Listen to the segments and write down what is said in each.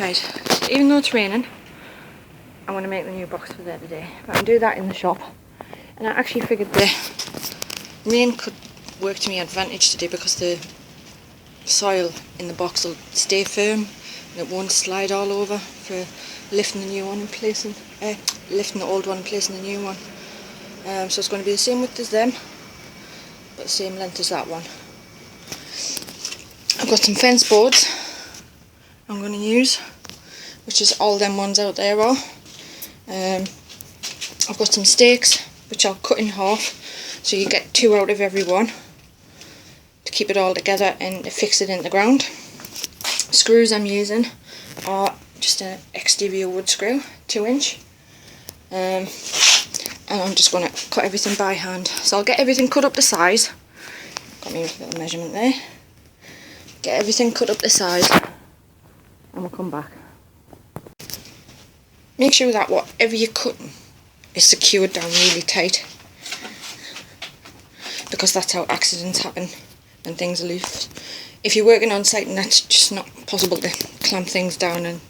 Right, even though it's raining, I'm going to make the new box for there today. But I can do that in the shop. And I actually figured the rain could work to my advantage today because the soil in the box will stay firm and it won't slide all over for lifting the new one and placing, lifting the old one and placing the new one. So it's going to be the same width as them, but the same length as that one. I've got some fence boards I'm going to use, which is all them ones out there are. I've got some stakes which I'll cut in half so you get 2 out of every one to keep it all together and fix it in the ground. Screws I'm using are just an exterior wood screw, 2-inch, and I'm just going to cut everything by hand. So I'll get everything cut up to size. Got my little measurement there. Get everything cut up to size and we'll come back. Make sure that whatever you're cutting is secured down really tight, because that's how accidents happen when things are loose. If you're working on site and that's just not possible to clamp things down and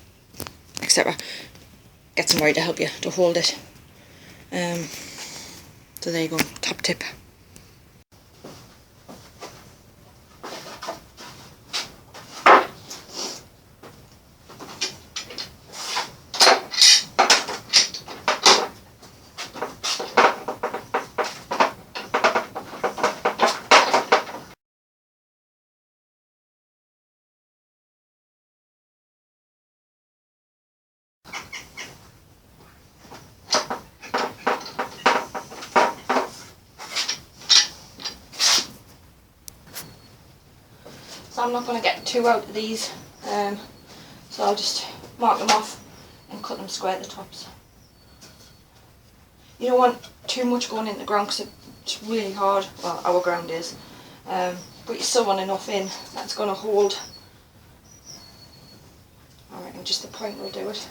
etc., get somebody to help you to hold it. So there you go, top tip. So I'm not going to get 2 out of these, so I'll just mark them off and cut them square at the tops. You don't want too much going in the ground because it's really hard, well our ground is, but you still want enough in that's going to hold. Alright, and just the point will do it.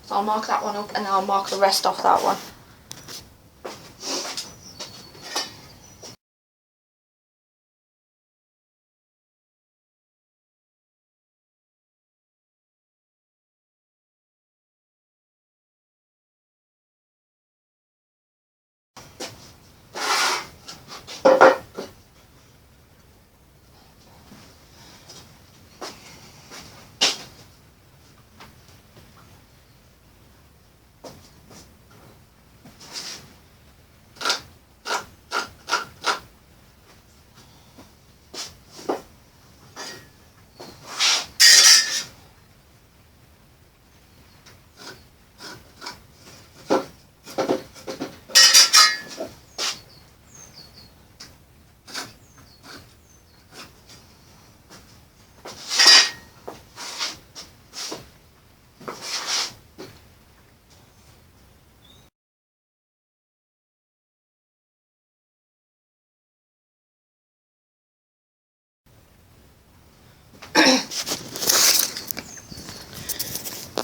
So I'll mark that one up and I'll mark the rest off that one.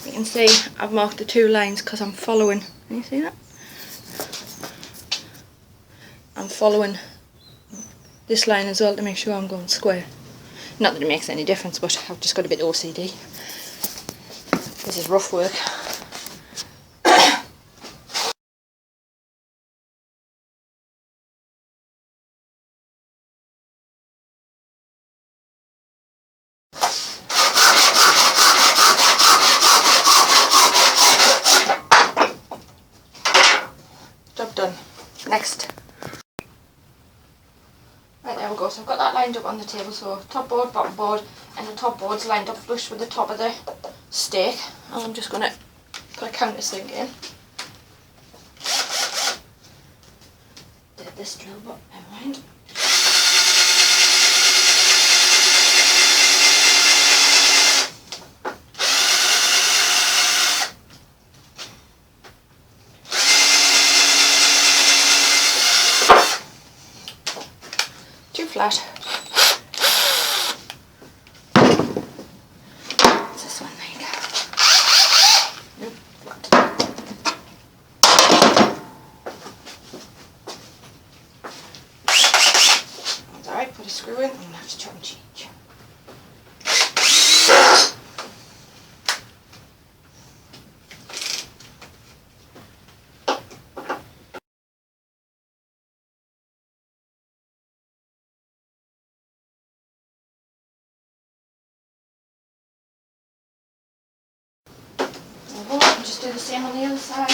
You can see I've marked the 2 lines because I'm following, can you see that? I'm following this line as well to make sure I'm going square. Not that it makes any difference, but I've just got a bit OCD. This is rough work. Job done. Next. Right, there we go. So I've got that lined up on the table. So top board, bottom board, and the top board's lined up flush with the top of the stake. And I'm just going to put a countersink in. Did this drill, but never mind. Too flat. What's this one like? Nope. screw in, I'm going to have to chop and change. And just do the same on the other side.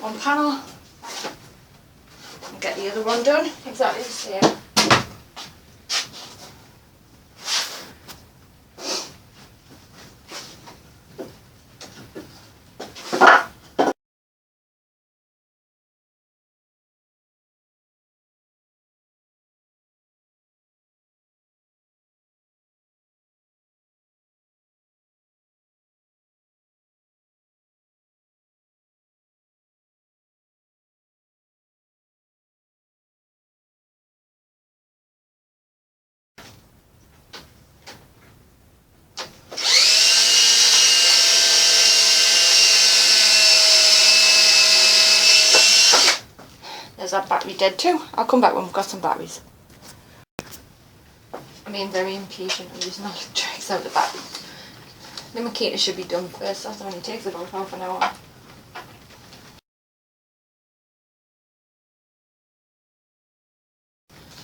One panel and get the other one done exactly the same. There's that battery dead too. I'll come back when we've got some batteries. I'm being very impatient. I'm using all the tricks out of the battery. The Makita should be done first. That only takes about half an hour.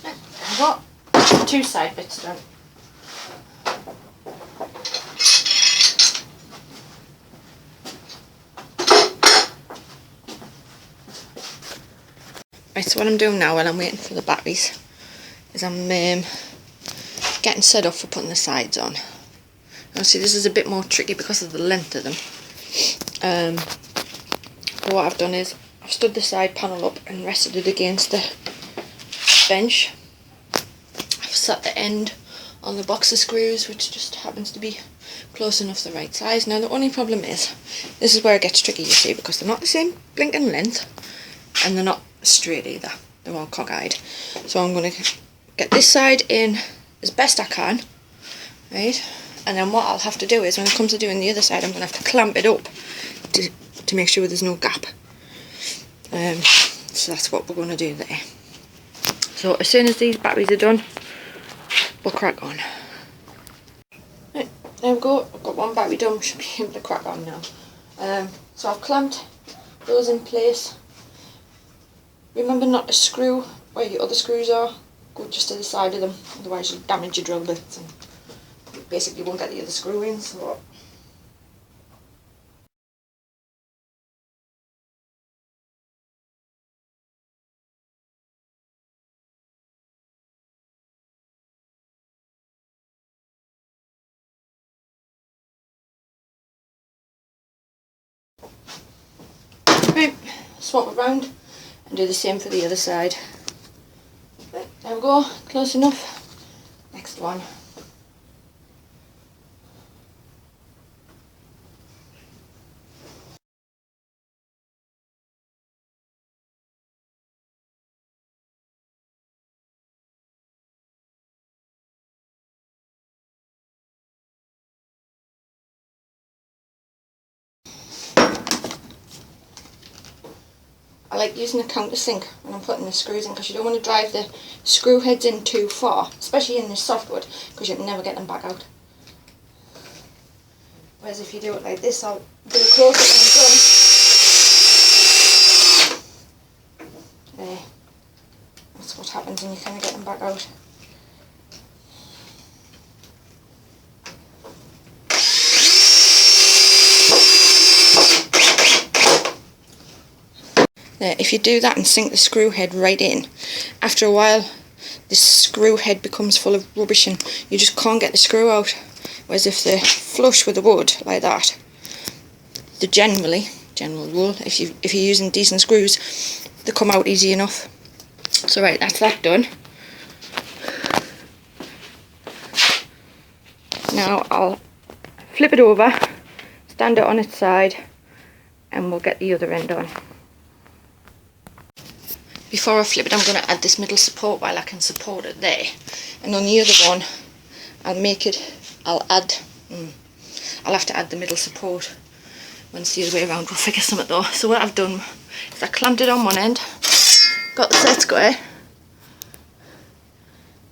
There we go. 2 side bits done. Right, so what I'm doing now while I'm waiting for the batteries is I'm getting set up for putting the sides on. Now see, this is a bit more tricky because of the length of them. But what I've done is I've stood the side panel up and rested it against the bench. I've set the end on the box of screws, which just happens to be close enough the right size. Now the only problem is, this is where it gets tricky, you see, because they're not the same blinking length and they're not straight either. They're all cockeyed. So I'm going to get this side in as best I can, right? And then what I'll have to do is, when it comes to doing the other side, I'm going to have to clamp it up to make sure there's no gap. So that's what we're going to do there. So as soon as these batteries are done, we'll crack on. Right, there we go. I've got one battery done. We should be able to crack on now. So I've clamped those in place. Remember not to screw where your other screws are. Go just to the side of them, otherwise you'll damage your drill bits and you basically won't get the other screw in. So right, swap around and do the same for the other side. Right, there we go, close enough. Next one. I like using a countersink when I'm putting the screws in, because you don't want to drive the screw heads in too far, especially in this softwood, because you can never get them back out. Whereas if you do it like this, I'll do it closer when I'm done. There. That's what happens when you kind of get them back out. There, if you do that and sink the screw head right in, after a while the screw head becomes full of rubbish and you just can't get the screw out. Whereas if they're flush with the wood like that, they're general rule, if you're using decent screws, they come out easy enough. So right, that's that done. Now I'll flip it over, stand it on its side, and we'll get the other end on. Before I flip it, I'm going to add this middle support while I can support it there. And on the other one, I'll have to add the middle support when it's the other way around. We'll figure something though. So what I've done is I clamped it on one end, got the set square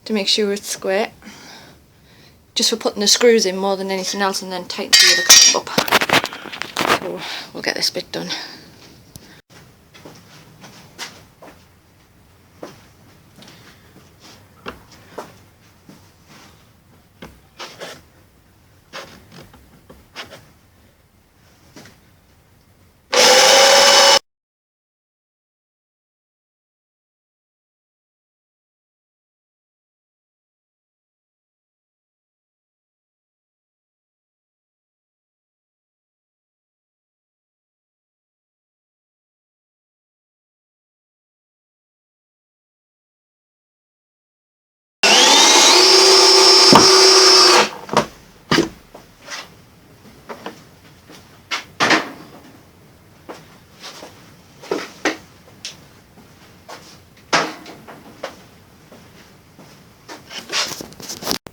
to make sure it's square, just for putting the screws in more than anything else, and then tighten the other clamp up. So we'll get this bit done.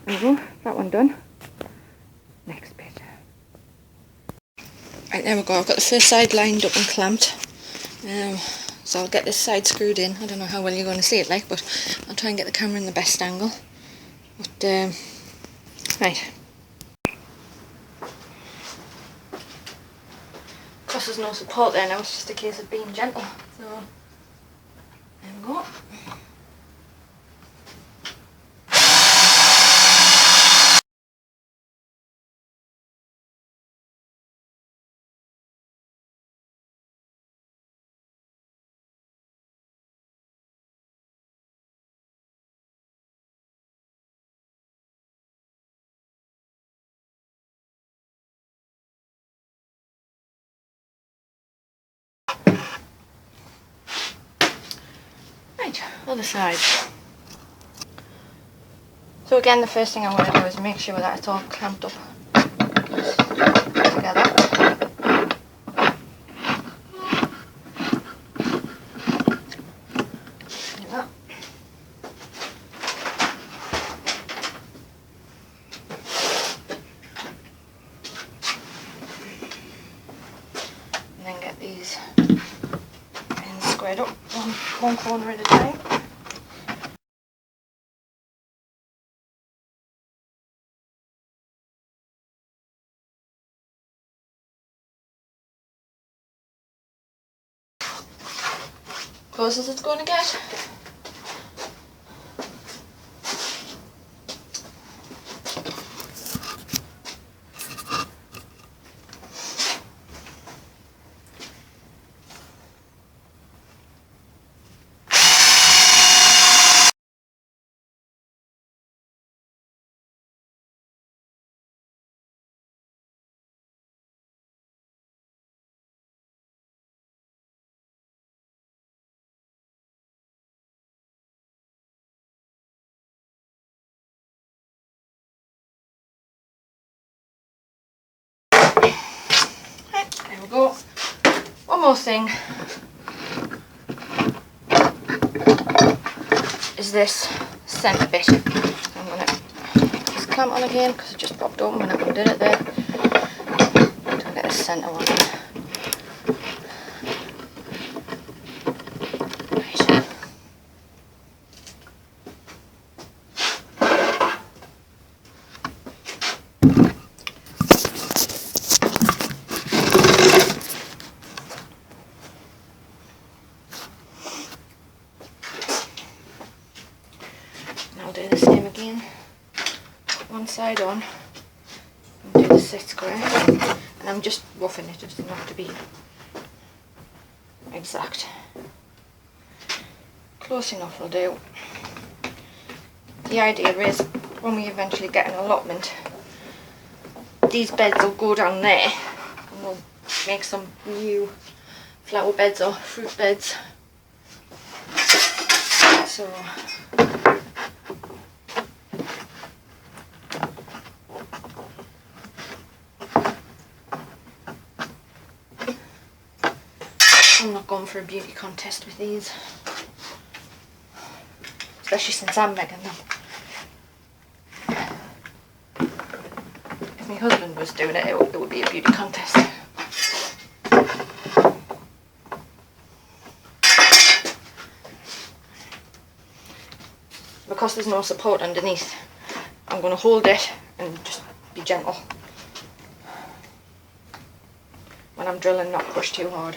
There we go, that one done. Next bit. Right, there we go, I've got the first side lined up and clamped. So I'll get this side screwed in. I don't know how well you're going to see it like, but I'll try and get the camera in the best angle. But, right. Of course there's no support there now, it's just a case of being gentle. So, there we go. Right, other side. So again, the first thing I'm going to do is make sure that it's all clamped up together. Like that. And then get these ends squared up, one corner at a time. Close as it's going to get. There we go. One more thing is this centre bit. So I'm going to put this clamp on again because it just popped open when I undid it there. To get the centre one. Right. I'll do the same again. Put one side on and do the set square. And I'm just roughing it, it doesn't have to be exact. Close enough will do. The idea is when we eventually get an allotment, these beds will go down there and we'll make some new flower beds or fruit beds. So going for a beauty contest with these. Especially since I'm making them. If my husband was doing it, it would be a beauty contest. Because there's no support underneath, I'm going to hold it and just be gentle when I'm drilling, not push too hard.